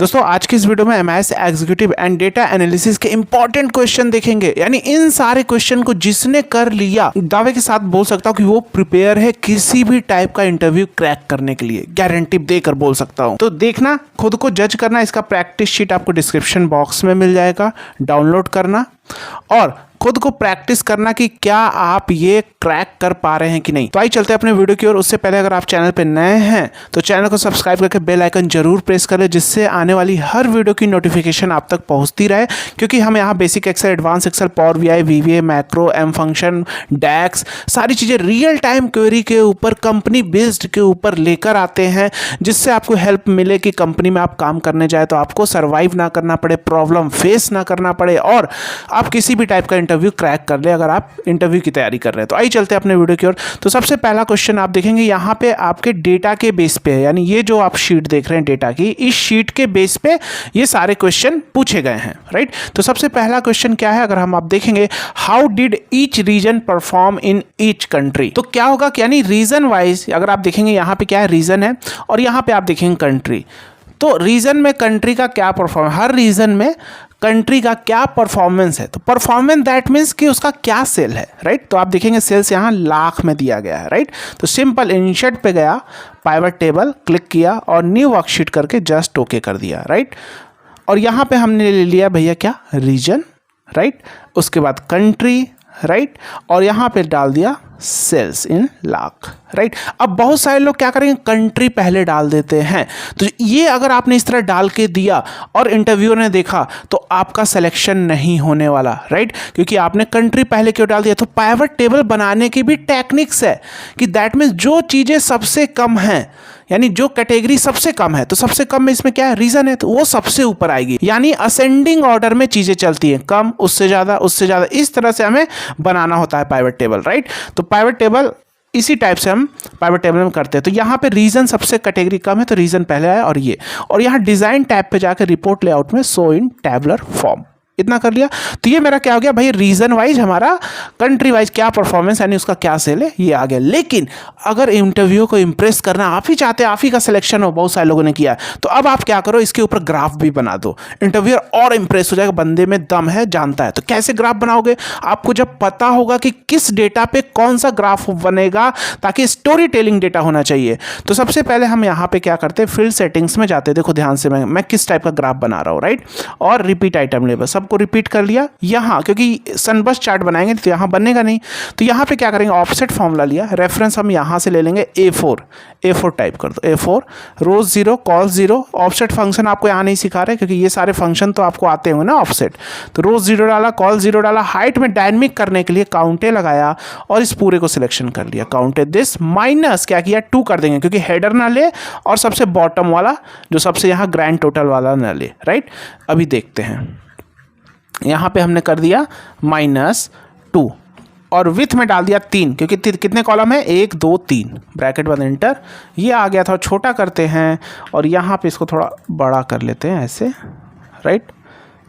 दोस्तों आज की इस वीडियो में MIS executive and data analysis के इंपॉर्टेंट क्वेश्चन देखेंगे। यानी इन सारे क्वेश्चन को जिसने कर लिया दावे के साथ बोल सकता हूं कि वो प्रिपेयर है किसी भी टाइप का इंटरव्यू क्रैक करने के लिए, गारंटी देकर बोल सकता हूं। तो देखना, खुद को जज करना। इसका प्रैक्टिस शीट आपको डिस्क्रिप्शन बॉक्स में मिल जाएगा, डाउनलोड करना और खुद को प्रैक्टिस करना कि क्या आप ये क्रैक कर पा रहे हैं कि नहीं। तो आइए चलते हैं अपने वीडियो की ओर। उससे पहले अगर आप चैनल पे नए हैं तो चैनल को सब्सक्राइब करके बेल आइकन जरूर प्रेस कर ले, जिससे आने वाली हर वीडियो की नोटिफिकेशन आप तक पहुंचती रहे। क्योंकि हम यहाँ basic Excel, advance Excel, power BI, VBA, macro, M function, DAX, सारी चीज़ें रियल टाइम क्वेरी के ऊपर, कंपनी बेस्ड के ऊपर लेकर आते हैं, जिससे आपको हेल्प मिले कि कंपनी में आप काम करने जाए तो आपको सर्वाइव ना करना पड़े, प्रॉब्लम फेस ना करना पड़े और आप किसी भी टाइप का इंटरव्यू क्रैक कर ले अगर आप इंटरव्यू की तैयारी कर रहे हैं। तो आइए चलते हैं अपने वीडियो की ओर। तो सबसे पहला क्वेश्चन आप देखेंगे यहाँ पे आपके डेटा के बेस पे है, यानी ये जो आप शीट देख रहे हैं डेटा की, इस शीट के बेस पे ये सारे क्वेश्चन पूछे गए हैं, राइट। तो सबसे पहला क्वेश्चन क्या है, अगर हम आप देखेंगे, how did each reason perform in each country. तो क्या होगा कि यानी रीजन वाइज अगर आप देखेंगे, यहाँ पे क्या है, रीजन है और यहाँ पे आप देखेंगे कंट्री। तो रीजन में कंट्री का क्या परफॉर्मेंस, हर रीजन में कंट्री का क्या परफॉर्मेंस है। तो परफॉर्मेंस दैट मीन्स कि उसका क्या सेल है, राइट। तो आप देखेंगे सेल्स यहाँ लाख में दिया गया है, राइट। तो सिंपल इंसर्ट पे गया, पाइवट टेबल क्लिक किया और न्यू वर्कशीट करके जस्ट ओके कर दिया, राइट। और यहाँ पे हमने ले लिया भैया क्या, रीजन, राइट। उसके बाद कंट्री, राइट। और यहाँ पे डाल दिया सेल्स इन लाख, राइट। अब बहुत सारे लोग क्या करेंगे, कंट्री पहले डाल देते हैं। तो ये अगर आपने इस तरह डाल के दिया और इंटरव्यूअर ने देखा तो आपका सिलेक्शन नहीं होने वाला, राइट। क्योंकि आपने कंट्री पहले क्यों डाल दिया। तो पाइवट टेबल बनाने की भी टेक्निक्स है कि दैट मीन्स जो चीज़ें सबसे कम हैं, यानी जो कैटेगरी सबसे कम है, तो सबसे कम में इसमें क्या है, रीजन है, तो वो सबसे ऊपर आएगी। यानी असेंडिंग ऑर्डर में चीजें चलती हैं, कम, उससे ज्यादा, उससे ज्यादा, इस तरह से हमें बनाना होता है पाइवट टेबल, राइट। तो पाइवट टेबल इसी टाइप से हम पाइवट टेबल में करते हैं। तो यहाँ पे रीजन सबसे कैटेगरी कम है तो रीजन पहले आया और यहाँ डिजाइन टैब पे जाकर रिपोर्ट लेआउट में शो इन टैबुलर फॉर्म, इतना कर लिया। तो ये मेरा क्या हो गया भाई, रीजन वाइज हमारा, कंट्री वाइज क्या परफॉर्मेंस यानी उसका क्या सेल है, ये आ गया। लेकिन अगर इंटरव्यू को इंप्रेस करना आप ही चाहते हैं, आप ही का सिलेक्शन हो, बहुत सारे लोगों ने किया, तो अब आप क्या करो, इसके ऊपर ग्राफ भी बना दो। इंटरव्यूअर और इंप्रेस हो जाएगा, बंदे में दम है, जानता है। तो कैसे ग्राफ बनाओगे, आपको जब पता होगा कि किस डेटा पे कौन सा ग्राफ बनेगा, ताकि स्टोरी टेलिंग डेटा होना चाहिए। तो सबसे पहले हम यहाँ पे क्या करते हैं, फील्ड सेटिंग्स में जाते हैं। देखो ध्यान से, मैं किस टाइप का ग्राफ बना रहा हूँ, राइट। और रिपीट आइटम लेबल को रिपीट कर लिया यहां, क्योंकि सनबस चार्ट बनाएंगे तो यहां बनेगा नहीं। तो यहां पे क्या करेंगे, ऑफसेट फॉर्मूला लिया, रेफरेंस हम यहां से ले लेंगे A4 टाइप कर दो, A4, रोज 0, कॉल 0। ऑफसेट फंक्शन आपको यहां नहीं सिखा रहे क्योंकि ये सारे फंक्शन तो आपको आते होंगे ना ऑफसेट। तो रोज 0 डाला, कॉल 0 डाला, हाइट में डायनेमिक करने के लिए काउंटे लगाया और इस पूरे को सिलेक्शन कर लिया, काउंटेड दिस, माइनस क्या किया, 2 कर देंगे क्योंकि हेडर ना ले और सबसे बॉटम वाला जो सबसे यहां ग्रैंड टोटल वाला ना ले, राइट। अभी देखते हैं, यहाँ पे हमने कर दिया -2 और विथ में डाल दिया 3, क्योंकि कितने कॉलम है, 1 2 3, ब्रैकेट बंद, एंटर। ये आ गया था, छोटा करते हैं और यहाँ पे इसको थोड़ा बड़ा कर लेते हैं ऐसे, राइट,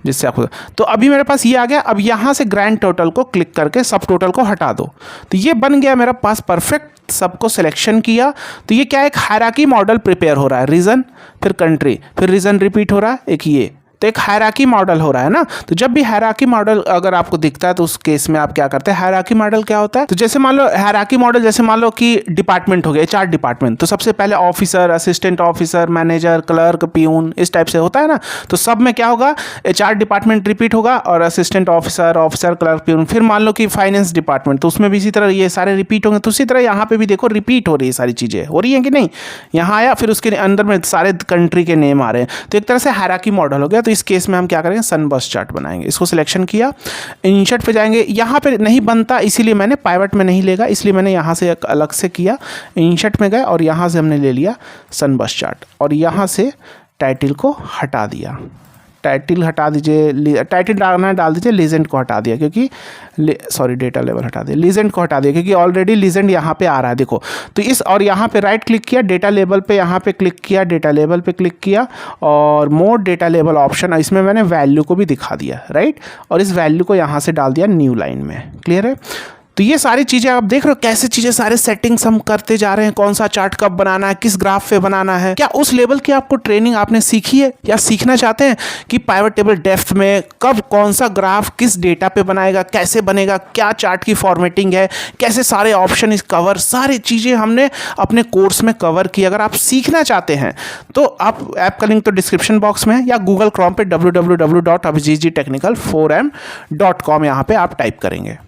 जिससे आपको, तो अभी मेरे पास ये आ गया। अब यहाँ से ग्रैंड टोटल को क्लिक करके सब टोटल को हटा दो, तो ये बन गया मेरा पास परफेक्ट। सबको सिलेक्शन किया तो ये क्या है, एक हायरार्की मॉडल प्रिपेयर हो रहा है, रीजन फिर कंट्री फिर रीजन रिपीट हो रहा है, एक ये, तो एक हायरार्की मॉडल हो रहा है ना। तो जब भी हायरार्की मॉडल अगर आपको दिखता है तो उस केस में आप क्या करते हैं, हायरार्की मॉडल क्या होता है, तो जैसे मान लो हायरार्की मॉडल, जैसे मान लो कि डिपार्टमेंट हो गया, HR डिपार्टमेंट, तो सबसे पहले officer, assistant officer, manager, clerk, peon, इस टाइप से होता है ना। तो सब में क्या होगा, HR डिपार्टमेंट रिपीट होगा और असिस्टेंट ऑफिसर, क्लर्क, प्यून। फिर मान लो कि फाइनेंस डिपार्टमेंट, तो उसमें भी इसी तरह ये सारे रिपीट होंगे। तो उसी तरह यहाँ पे भी देखो रिपीट हो रही है, सारी चीजें हो रही हैं कि नहीं। यहाँ आया, फिर उसके अंदर में सारे कंट्री के नेम आ रहे हैं, तो एक तरह से हायरार्की मॉडल हो गया। तो इस केस में हम क्या सनबस चार्ट बनाएंगे। इसको सिलेक्शन किया, इंसर्ट पे जाएंगे, यहां पे नहीं बनता इसीलिए मैंने पाइवट में नहीं लेगा, इसलिए मैंने यहां से अलग से किया, इंसर्ट में गए और यहां से हमने ले लिया सनबस चार्ट और यहां से टाइटल को हटा दिया। टाइटल हटा दीजिए, टाइटल डाल दीजिए, लीजेंड को हटा दिया क्योंकि सॉरी डेटा लेवल हटा दिया, लीजेंड को हटा दिया क्योंकि ऑलरेडी लीजेंड यहाँ पे आ रहा है, देखो। तो इस और यहाँ पे राइट क्लिक किया, डेटा लेवल पे यहाँ पे क्लिक किया, डेटा लेवल पे क्लिक किया और मोर डेटा लेवल ऑप्शन, इसमें मैंने वैल्यू को भी दिखा दिया, राइट। और इस वैल्यू को यहाँ से डाल दिया न्यू लाइन में, क्लियर है। तो ये सारी चीज़ें आप देख रहे हो कैसे चीज़ें सारे सेटिंग्स हम करते जा रहे हैं, कौन सा चार्ट कब बनाना है, किस ग्राफ पे बनाना है। क्या उस लेवल की आपको ट्रेनिंग आपने सीखी है या सीखना चाहते हैं कि पाइवट टेबल डेप्थ में कब कौन सा ग्राफ किस डेटा पे बनाएगा, कैसे बनेगा, क्या चार्ट की फॉर्मेटिंग है, कैसे सारे ऑप्शन इस कवर, सारी चीज़ें हमने अपने कोर्स में कवर की। अगर आप सीखना चाहते हैं तो आप ऐप का लिंक तो डिस्क्रिप्शन बॉक्स में है या गूगल क्रोम पे www.abhijtechnical4m.com यहाँ पे आप टाइप करेंगे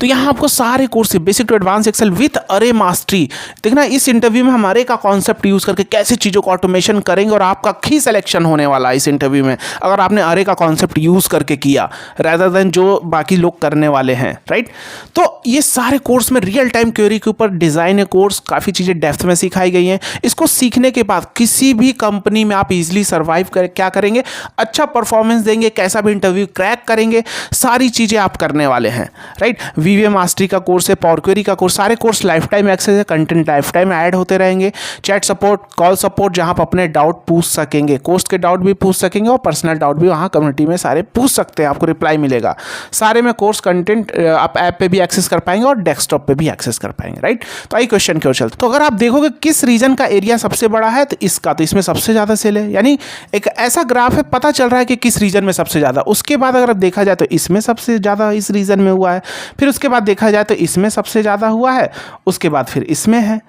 तो यहाँ आपको सारे course basic to advance Excel with अरे मास्टरी। देखना इस इंटरव्यू में हम अरे का कॉन्सेप्ट यूज करके कैसे चीज़ों को ऑटोमेशन करेंगे और आपका की सिलेक्शन होने वाला है इस इंटरव्यू में अगर आपने अरे का कॉन्सेप्ट यूज करके किया रादर देन जो बाकी लोग करने वाले हैं, राइट। तो ये सारे कोर्स में रियल टाइम क्वेरी के ऊपर डिज़ाइन है कोर्स, काफ़ी चीज़ें डेप्थ में सिखाई गई हैं। इसको सीखने के बाद किसी भी कंपनी में आप इजिली सर्वाइव कर क्या करेंगे, अच्छा परफॉर्मेंस देंगे, कैसा भी इंटरव्यू क्रैक करेंगे, सारी चीज़ें आप करने वाले हैं, राइट। वीवीए मास्टरी का कोर्स है, पावर क्वेरी का कोर्स, सारे कोर्स लाइफ टाइम एक्सेस है, कंटेंट लाइफ टाइम ऐड होते रहेंगे। चैट सपोर्ट, कॉल सपोर्ट जहां आप अपने डाउट पूछ सकेंगे, कोर्स के डाउट भी पूछ सकेंगे और पर्सनल डाउट भी वहां कम्युनिटी में सारे पूछ सकते हैं, आपको रिप्लाई मिलेगा। सारे में कोर्स कंटेंट आप ऐप पे भी एक्सेस कर पाएंगे और डेस्कटॉप पे भी एक्सेस कर पाएंगे, राइट। तो आई क्वेश्चन क्यों चलते, तो अगर आप देखोगे किस रीजन का एरिया सबसे बड़ा है तो इसका, तो इसमें सबसे ज़्यादा सेल है, यानी एक ऐसा ग्राफ है पता चल रहा है कि किस रीजन में सबसे ज़्यादा। उसके बाद अगर देखा जाए तो इसमें सबसे ज़्यादा इस रीजन में हुआ है, फिर उसके बाद देखा जाए तो इसमें सबसे ज़्यादा हुआ है, उसके बाद फिर इसमें है।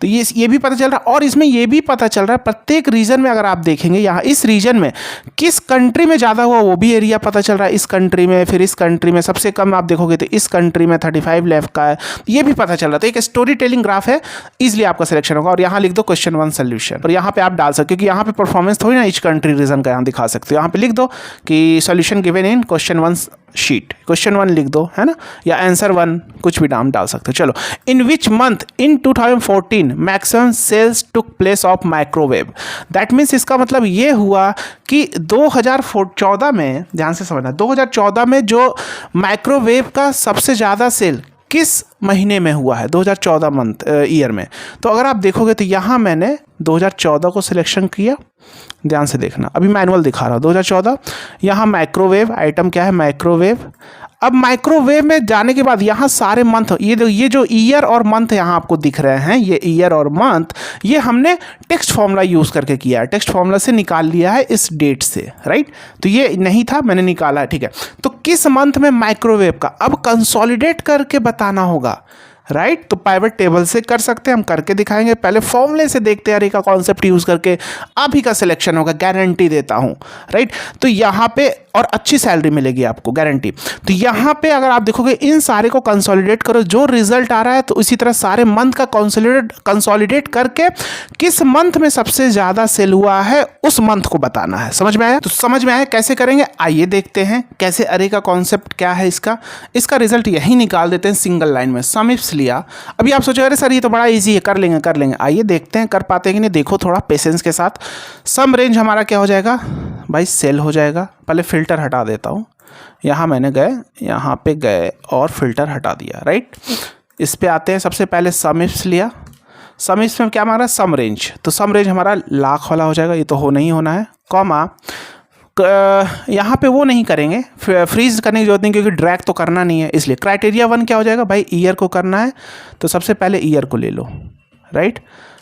तो ये भी पता चल रहा है और इसमें ये भी पता चल रहा है प्रत्येक रीजन में अगर आप देखेंगे यहाँ इस रीजन में किस कंट्री में ज़्यादा हुआ वो भी एरिया पता चल रहा है, इस कंट्री में, फिर इस कंट्री में सबसे कम आप देखोगे तो इस कंट्री में 35 लेफ्ट का है, ये भी पता चल रहा है। तो एक स्टोरी टेलिंग ग्राफ है, इजीली आपका सिलेक्शन होगा। और यहाँ लिख दो क्वेश्चन 1 सोल्यूशन, और यहाँ पे आप डाल सकते हो क्योंकि यहाँ पे परफॉर्मेंस थोड़ी ना ईच कंट्री रीजन का यहाँ दिखा सकते हो। यहाँ पे लिख दो कि solution given in question 1 sheet, question 1 लिख दो, है ना, या आंसर 1 कुछ भी नाम डाल सकते हो। चलो, in which month in 2014 maximum sales took place of microwave. That means इसका मतलब ये हुआ कि 2014 में, ध्यान से समझना, 2014 में जो माइक्रोवेव का सबसे ज़्यादा सेल किस महीने में हुआ है, 2014 मंथ ईयर में। तो अगर आप देखोगे तो यहाँ मैंने 2014 को सिलेक्शन किया, ध्यान से देखना, अभी मैनुअल दिखा रहा हूँ 2014, यहाँ माइक्रोवेव आइटम क्या है, माइक्रोवेव। अब माइक्रोवेव में जाने के बाद यहाँ सारे मंथ, ये जो ईयर और मंथ यहाँ आपको दिख रहे हैं, ये ईयर और मंथ, ये हमने टेक्स्ट फॉर्मूला यूज़ करके किया है, टेक्स्ट फॉर्मूला से निकाल लिया है इस डेट से, राइट। तो ये नहीं था, मैंने निकाला है, ठीक है। तो किस मंथ में माइक्रोवेव का अब कंसोलिडेट करके बताना होगा, राइट। तो पाइवट टेबल से कर सकते हैं, हम करके दिखाएंगे। पहले फॉर्मूले से देखते हैं, अरे का कॉन्सेप्ट यूज़ करके आप ही का सिलेक्शन होगा, गारंटी देता हूँ, राइट। तो यहाँ पे और अच्छी सैलरी मिलेगी आपको, गारंटी। तो यहाँ पे अगर आप देखोगे इन सारे को कंसोलिडेट करो, जो रिजल्ट आ रहा है तो इसी तरह सारे मंथ का कंसोलिडेट करके किस मंथ में सबसे ज़्यादा सेल हुआ है उस मंथ को बताना है। समझ में आया? तो समझ में आया कैसे करेंगे, आइए देखते हैं कैसे। अरे का कॉन्सेप्ट क्या है, इसका रिजल्ट यही निकाल देते हैं सिंगल लाइन में। सम इफ्स लिया, अभी आप सोचो अरे सर ये तो बड़ा ईजी है, कर लेंगे। आइए देखते हैं कर पाते हैं कि नहीं। देखो थोड़ा पेशेंस के साथ। सम रेंज हमारा क्या हो जाएगा भाई, सेल हो जाएगा। पहले फिल्टर हटा देता हूँ, यहाँ मैंने यहाँ पे गए और फिल्टर हटा दिया, राइट। इस पे आते हैं, सबसे पहले सम इफ्स लिया। सम इफ्स में क्या मांग रहा है, सम रेंज। तो सम रेंज हमारा लाख वाला हो जाएगा, ये तो नहीं होना है, कॉमा। यहाँ पे वो नहीं करेंगे, फ्रीज करने की जरूरत नहीं क्योंकि ड्रैग तो करना नहीं है, इसलिए क्राइटेरिया 1 क्या हो जाएगा भाई, ईयर को करना है तो सबसे पहले ईयर को ले लो, राइट।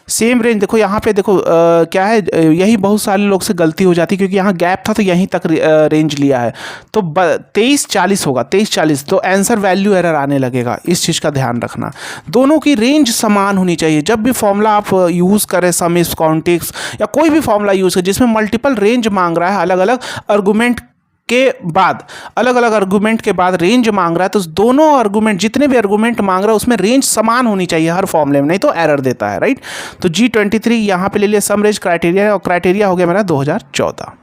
सेम रेंज देखो, यहाँ पे देखो क्या है, यही बहुत सारे लोग से गलती हो जाती है क्योंकि यहाँ गैप था तो यहीं तक रेंज लिया है, तो 2340 होगा, 2340। तो आंसर वैल्यू एरर आने लगेगा, इस चीज़ का ध्यान रखना। दोनों की रेंज समान होनी चाहिए। जब भी फॉर्मूला आप यूज़ करें, सम इफ, कॉन्टेक्स या कोई भी फॉर्मूला यूज़ करें जिसमें मल्टीपल रेंज मांग रहा है, अलग अलग आर्गूमेंट के बाद, अलग अलग आर्गूमेंट के बाद रेंज मांग रहा है, तो दोनों आर्गूमेंट, जितने भी आर्गूमेंट मांग रहा है उसमें रेंज समान होनी चाहिए हर फॉर्मूले में, नहीं तो एरर देता है, राइट। तो G23 यहाँ पे ले लिया, सम रेंज क्राइटेरिया, और क्राइटेरिया हो गया मेरा 2014,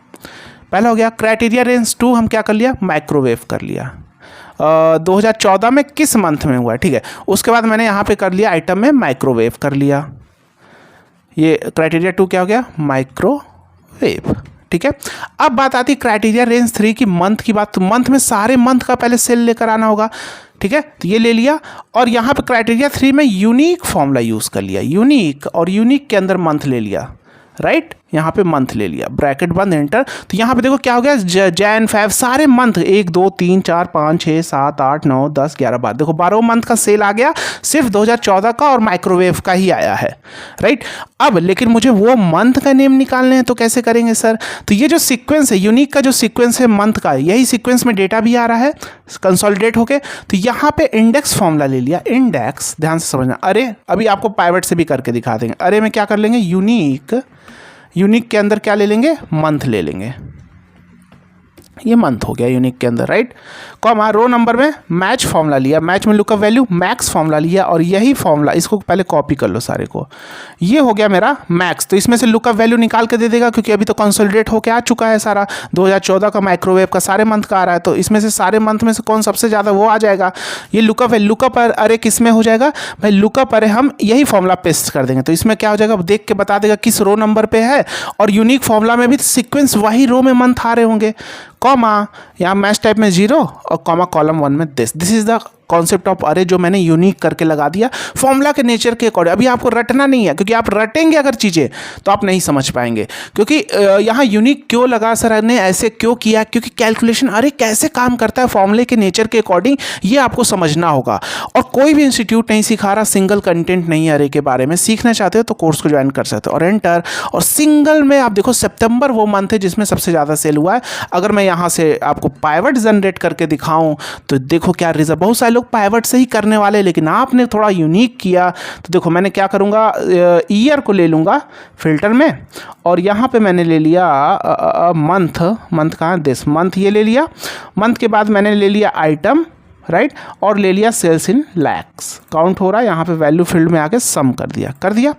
पहला हो गया। क्राइटेरिया रेंज 2 हम क्या कर लिया, माइक्रोवेव कर लिया। 2014 में किस मंथ में हुआ है, ठीक है। उसके बाद मैंने यहाँ पे कर लिया आइटम में माइक्रोवेव कर लिया, ये क्राइटेरिया 2 क्या हो गया, माइक्रोवेव, ठीक है। अब बात आती है क्राइटेरिया रेंज 3 की, मंथ की बात। तो मंथ में सारे मंथ का पहले सेल लेकर आना होगा, ठीक है। तो ये ले लिया, और यहाँ पे क्राइटेरिया 3 में यूनिक फॉर्मूला यूज़ कर लिया, यूनिक, और यूनिक के अंदर मंथ ले लिया, राइट। यहाँ पे मंथ ले लिया, ब्रैकेट बंद, एंटर। तो यहाँ पे देखो क्या हो गया, जैन फेब सारे मंथ 1 2 3 4 5 6 7 8 9 10 11 12, देखो 12 मंथ का सेल आ गया, सिर्फ 2014 का और माइक्रोवेव का ही आया है, राइट। अब लेकिन मुझे वो मंथ का नेम निकालने हैं, तो कैसे करेंगे सर? तो ये जो सीक्वेंस है, यूनिक का जो सीक्वेंस है मंथ का, यही सीक्वेंस में डेटा भी आ रहा है कंसोलिडेट होके। तो यहाँ पे इंडेक्स फॉर्मूला ले लिया, इंडेक्स, ध्यान से समझना, अरे अभी आपको पाइवट से भी करके दिखा देंगे। अरे में क्या कर लेंगे, यूनिक के अंदर क्या ले लेंगे, मंथ ले लेंगे, ये मंथ हो गया यूनिक के अंदर, राइट। कॉमा रो नंबर में मैच फॉर्मूला लिया, मैच में लुकअप वैल्यू मैक्स फॉर्मूला लिया, और यही फॉर्मूला, इसको पहले कॉपी कर लो सारे को, ये हो गया मेरा मैक्स। तो इसमें से लुकअप वैल्यू निकाल के दे देगा, क्योंकि अभी तो कंसोलिडेट होके आ चुका है सारा, 2014 का माइक्रोवेव का सारे मंथ का आ रहा है, तो इसमें से सारे मंथ में से कौन सबसे ज़्यादा वो आ जाएगा, ये लुकअप है। लुकअप अरे किस में हो जाएगा भाई, लुकअप अरे हम यही फॉर्मूला पेस्ट कर देंगे, तो इसमें क्या हो जाएगा, देख के बता देगा किस रो नंबर पे है, और यूनिक फॉर्मूला में भी सिक्वेंस वही रो में मंथ आ रहे होंगे। कॉमा यहाँ मैच टाइप में 0 और कॉमा कॉलम 1 में this is the concept of अरे, जो मैंने यूनिक करके लगा दिया फॉर्मूला के नेचर के अकॉर्डिंग। अभी आपको रटना नहीं है, क्योंकि आप रटेंगे अगर चीज़ें तो आप नहीं समझ पाएंगे, क्योंकि यहाँ यूनिक क्यों लगा सर ने, ऐसे क्यों किया, क्योंकि कैलकुलेशन अरे कैसे काम करता है फॉर्मूले के नेचर के अकॉर्डिंग, ये आपको समझना होगा। और कोई भी इंस्टीट्यूट नहीं सिखा रहा, सिंगल कंटेंट नहीं है अरे के बारे में, सीखना चाहते हो तो कोर्स को ज्वाइन कर सकते हो। और एंटर, और सिंगल में आप देखो सितंबर वो मंथ है जिसमें सबसे ज़्यादा सेल हुआ है। अगर मैं यहाँ से आपको पाइवट जनरेट करके दिखाऊँ तो देखो क्या रिजल्ट, बहुत सारे लोग पाइवट से ही करने वाले, लेकिन आपने थोड़ा यूनिक किया। तो देखो मैंने क्या करूँगा, ईयर को ले लूँगा फिल्टर में, और यहाँ पे मैंने ले लिया मंथ कहाँ, दिस मंथ, ये ले लिया। मंथ के बाद मैंने ले लिया आइटम, राइट, और ले लिया सेल्स इन लैक्स, काउंट हो रहा है। यहाँ पे वैल्यू फील्ड में आके सम कर दिया।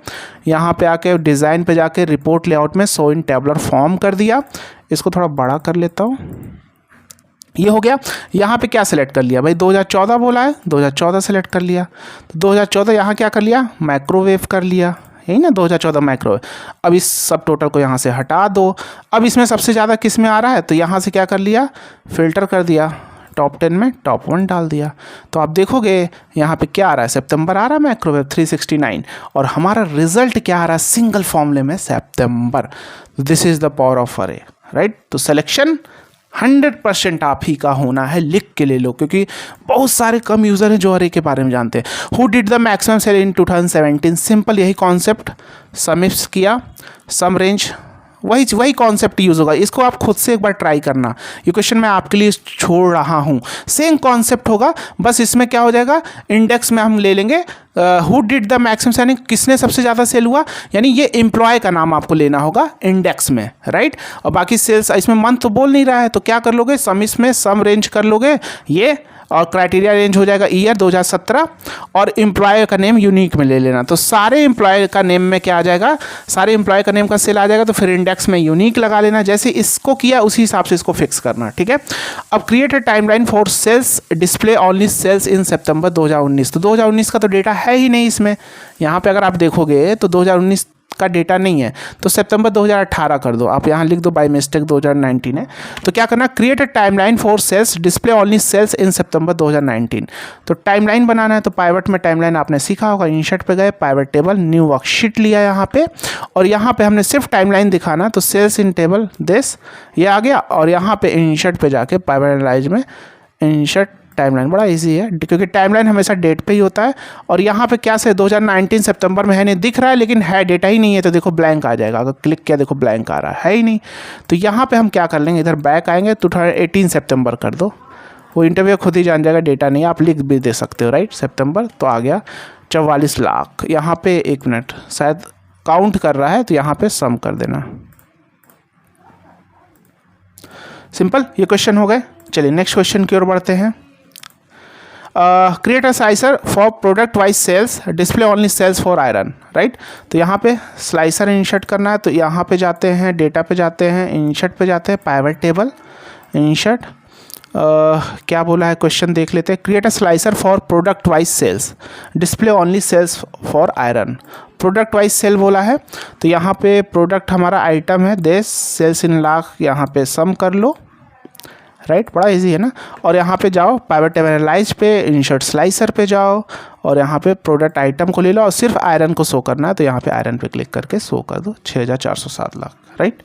यहाँ पे आके डिज़ाइन पे जाके रिपोर्ट लेआउट में शो इन टेबलर फॉर्म कर दिया। इसको थोड़ा बड़ा कर लेता हूँ, ये हो गया। यहाँ पे क्या सेलेक्ट कर लिया भाई, 2014 बोला है, 2014 सेलेक्ट कर लिया। तो 2014 यहाँ क्या कर लिया, माइक्रोवेव कर लिया, यही ना 2014 माइक्रोवेव। अब इस सब टोटल को यहाँ से हटा दो। अब इसमें सबसे ज़्यादा किस में आ रहा है, तो यहाँ से क्या कर लिया, फिल्टर कर दिया, टॉप 10 में टॉप 1 डाल दिया। तो आप देखोगे यहाँ पे क्या आ रहा है, सितंबर आ रहा है माइक्रोवेव 369, और हमारा रिजल्ट क्या आ रहा है सिंगल फॉर्मूले में, सितंबर। This is the power of अरे, राइट। तो सिलेक्शन 100% आप ही का होना है, लिख के ले लो, क्योंकि बहुत सारे कम यूज़र हैं जो अरे के बारे में जानते हैं। Who did the maximum sale in 2017, simple यही कॉन्सेप्ट, समिप्स किया, सम रेंज, वही कॉन्सेप्ट यूज़ होगा। इसको आप खुद से एक बार ट्राई करना, ये क्वेश्चन मैं आपके लिए छोड़ रहा हूँ, सेम कॉन्सेप्ट होगा, बस इसमें क्या हो जाएगा, इंडेक्स में हम ले लेंगे who did the maximum selling, किसने सबसे ज़्यादा सेल हुआ, यानी ये एम्प्लॉय का नाम आपको लेना होगा इंडेक्स में, राइट। और बाकी सेल्स, इसमें मंथ तो बोल नहीं रहा है, तो क्या कर लोगे, सम इसमें सम रेंज कर लोगे ये, और क्राइटेरिया रेंज हो जाएगा ईयर 2017, और एम्प्लॉय का नेम यूनिक में ले लेना। तो सारे एम्प्लॉय का नेम में क्या आ जाएगा, सारे एम्प्लॉय का नेम का सेल आ जाएगा, तो फिर इंडेक्स में यूनिक लगा लेना, जैसे इसको किया उसी हिसाब से इसको फिक्स करना, ठीक है। अब create a timeline for sales display only sales in September 2019। तो 2019 का तो डेटा है ही नहीं इसमें, यहाँ पे अगर आप देखोगे तो 2019 का डेटा नहीं है, तो सितंबर 2018 कर दो, आप यहाँ लिख दो बाय मिस्टेक 2019 है। तो क्या करना, create a timeline for sales display only sales in September 2019। तो टाइमलाइन बनाना है, तो पाइवट में टाइमलाइन आपने सीखा होगा, इंसर्ट पे गए, पाइवट टेबल, न्यू वर्कशीट लिया यहाँ पे, और यहाँ पे हमने सिर्फ टाइमलाइन दिखाना, तो सेल्स इन टेबल दिस ये आ गया, और यहाँ पे इंसर्ट पे जाके पाइवट एनालाइज में इंसर्ट टाइमलाइन, बड़ा इजी है क्योंकि टाइमलाइन हमेशा डेट पे ही होता है। और यहाँ पे क्या से 2019 सितंबर में है नहीं दिख रहा है, लेकिन है डेटा ही नहीं है, तो देखो ब्लैंक आ जाएगा, अगर क्लिक किया देखो ब्लैंक आ रहा है ही नहीं। तो यहाँ पे हम क्या कर लेंगे, इधर बैक आएंगे, 2018 सितंबर कर दो, वो इंटरव्यू खुद ही जान जाएगा, डेटा नहीं, आप लिख भी दे सकते हो, राइट। सितंबर तो आ गया 44 लाख। यहाँ पे 1 मिनट शायद काउंट कर रहा है, तो यहाँ पे सम कर देना, सिंपल, ये क्वेश्चन हो गए। चलिए नेक्स्ट क्वेश्चन की ओर बढ़ते हैं। Create a slicer for product wise sales display only sales for iron, right. तो यहाँ पे स्लाइसर इंसर्ट करना है, तो यहाँ पे जाते हैं, डेटा पे जाते हैं, इंसर्ट पे जाते हैं, पाइवट टेबल, इंसर्ट, क्या बोला है क्वेश्चन देख लेते हैं। Create a slicer for product wise sales display only sales for iron, product wise sale बोला है, तो यहाँ पे प्रोडक्ट हमारा आइटम है, देश सेल्स इन लाख, यहाँ पे सम कर लो, राइट, बड़ा इजी है ना। और यहाँ पे जाओ पाइवट टेबल एनालाइज पे, इंसर्ट स्लाइसर पे जाओ और यहाँ पे प्रोडक्ट आइटम को ले लो और सिर्फ आयरन को शो करना है, तो यहाँ पे आयरन पे क्लिक करके शो कर दो 6407 लाख, राइट।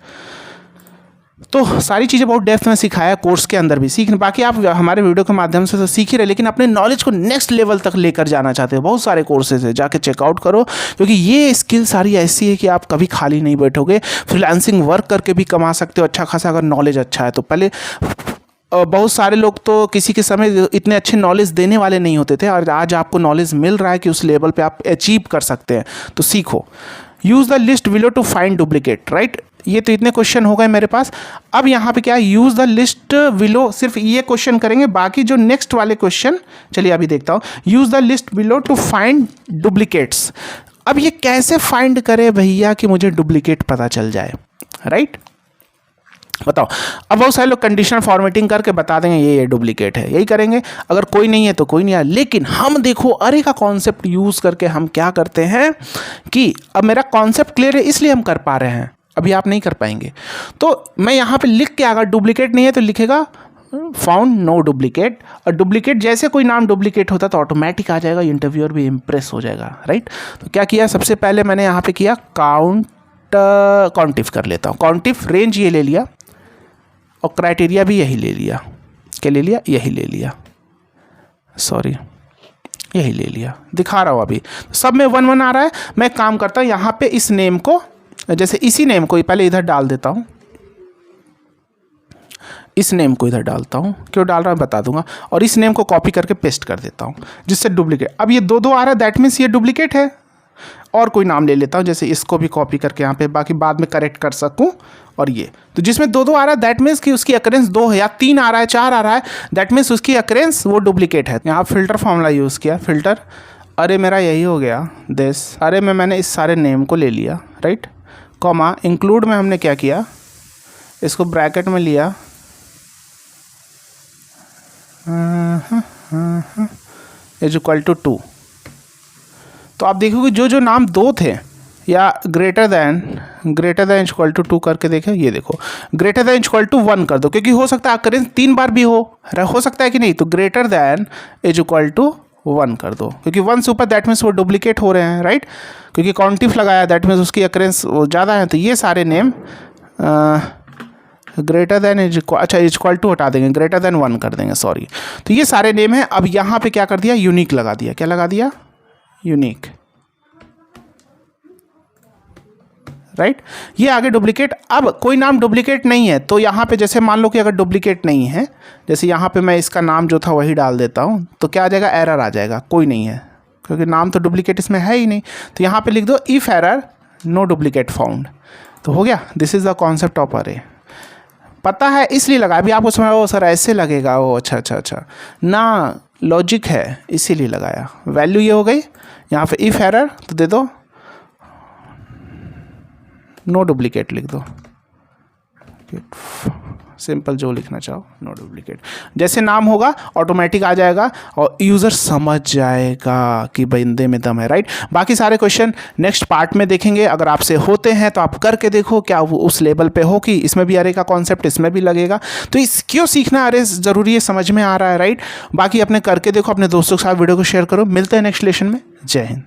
तो सारी चीज़ें बहुत डेप्थ में सिखाया कोर्स के अंदर भी सीखने, बाकी आप हमारे वीडियो के माध्यम से तो सीख ही रहे, लेकिन अपने नॉलेज को नेक्स्ट लेवल तक लेकर जाना चाहते हो, बहुत सारे कोर्सेज है, जाके चेकआउट करो, क्योंकि ये स्किल सारी ऐसी है कि आप कभी खाली नहीं बैठोगे। फ्रीलांसिंग वर्क करके भी कमा सकते हो अच्छा खासा, अगर नॉलेज अच्छा है तो। पहले बहुत सारे लोग तो किसी के समय इतने अच्छे नॉलेज देने वाले नहीं होते थे, और आज आपको नॉलेज मिल रहा है कि उस लेवल पे आप अचीव कर सकते हैं, तो सीखो। Use the list below to find duplicate, right. ये तो इतने क्वेश्चन हो गए मेरे पास। अब यहाँ पे क्या है, यूज़ द लिस्ट बिलो, सिर्फ ये क्वेश्चन करेंगे, बाकी जो नेक्स्ट वाले क्वेश्चन चलिए अभी देखता हूँ। Use the list below to find duplicates. अब ये कैसे फाइंड करे भैया कि मुझे डुप्लीकेट पता चल जाए, राइट। बताओ, अब बहुत सारे लोग कंडीशनल फॉर्मेटिंग करके बता देंगे ये डुप्लीकेट है, यही करेंगे, अगर कोई नहीं है तो कोई नहीं है। लेकिन हम देखो अरे का कॉन्सेप्ट यूज़ करके हम क्या करते हैं कि अब मेरा कॉन्सेप्ट क्लियर है इसलिए हम कर पा रहे हैं, अभी आप नहीं कर पाएंगे। तो मैं यहाँ पे लिख के, अगर डुप्लीकेट नहीं है तो लिखेगा फाउंड नो डुप्लीकेट, और डुप्लीकेट जैसे कोई नाम डुप्लीकेट होता तो ऑटोमेटिक आ जाएगा, इंटरव्यूअर भी इम्प्रेस हो जाएगा, राइट। तो क्या किया, सबसे पहले मैंने यहाँ पे किया काउंटिफ कर लेता हूँ, काउंटिफ रेंज ये ले लिया और क्राइटेरिया भी यही ले लिया, क्या ले लिया, यही ले लिया, सॉरी यही ले लिया, दिखा रहा हूँ अभी सब में 1 1 आ रहा है। मैं काम करता हूँ यहाँ पे इस नेम को, जैसे इसी नेम को पहले इधर डाल देता हूँ, इस नेम को इधर डालता हूँ, क्यों डाल रहा हूँ बता दूंगा, और इस नेम को कॉपी करके पेस्ट कर देता हूँ, जिससे डुप्लीकेट। अब ये 2 2 आ रहा है, दैट मीन्स ये डुप्लीकेट है। और कोई नाम ले लेता हूँ, जैसे इसको भी कॉपी करके यहाँ पे, बाकी बाद में करेक्ट कर सकूँ। और ये तो जिसमें 2 2 आ रहा है दैट मीन्स कि उसकी अकरेंस 2 है, या 3 आ रहा है, 4 आ रहा है, दैट मीन्स उसकी अकरेंस वो डुप्लीकेट है। यहाँ फिल्टर फॉर्मूला यूज़ किया, फिल्टर, अरे मेरा यही हो गया दिस, अरे मैंने इस सारे नेम को ले लिया, राइट, कॉमा इंक्लूड में हमने क्या किया, इसको ब्रैकेट में लिया, इज इक्वल टू 2। तो आप देखोगे जो जो नाम 2 थे, या ग्रेटर दैन इक्वल टू 2 करके देखें, ये देखो ग्रेटर दैन इक्वल टू 1 कर दो, क्योंकि हो सकता है अकरेंस 3 बार भी हो सकता है कि नहीं, तो greater than is equal to 1 कर दो, क्योंकि 1 से ऊपर दैट मीन्स वो डुप्लीकेट हो रहे हैं, राइट। क्योंकि काउंटिफ लगाया दैट मीन्स उसकी अकरेंस ज़्यादा है, तो ये सारे नेम ग्रेटर दैन अच्छा इक्वल टू हटा देंगे, ग्रेटर दैन 1 कर देंगे, सॉरी। तो ये सारे नेम हैं। अब यहाँ पे क्या कर दिया, यूनिक लगा दिया, क्या लगा दिया, यूनिक, राइट। ये आगे डुप्लीकेट। अब कोई नाम डुप्लीकेट नहीं है तो यहाँ पे जैसे मान लो कि अगर डुप्लीकेट नहीं है, जैसे यहाँ पे मैं इसका नाम जो था वही डाल देता हूँ, तो क्या आ जाएगा, एरर आ जाएगा, कोई नहीं है, क्योंकि नाम तो डुप्लीकेट इसमें है ही नहीं। तो यहाँ पे लिख दो if error no duplicate found, तो हो गया। This is the concept of array. पता है इसलिए लगा, अभी आपको समझ, ओ सर ऐसे लगेगा, ओ अच्छा ना, लॉजिक है इसीलिए लगाया। वैल्यू ये हो गई, यहाँ पे इफ़ एरर तो दे दो नो डुप्लीकेट लिख दो, सिंपल जो लिखना चाहो, नो डुप्लीकेट। जैसे नाम होगा ऑटोमेटिक आ जाएगा और यूज़र समझ जाएगा कि बंदे में दम है, राइट। बाकी सारे क्वेश्चन नेक्स्ट पार्ट में देखेंगे। अगर आपसे होते हैं तो आप करके देखो क्या वो उस लेवल पे हो कि इसमें भी अरे का कॉन्सेप्ट इसमें भी लगेगा। तो इस क्यों सीखना अरे ज़रूरी है, समझ में आ रहा है, राइट। बाकी अपने करके देखो, अपने दोस्तों के साथ वीडियो को शेयर करो। मिलते हैं नेक्स्ट लेसन में। जय हिंद।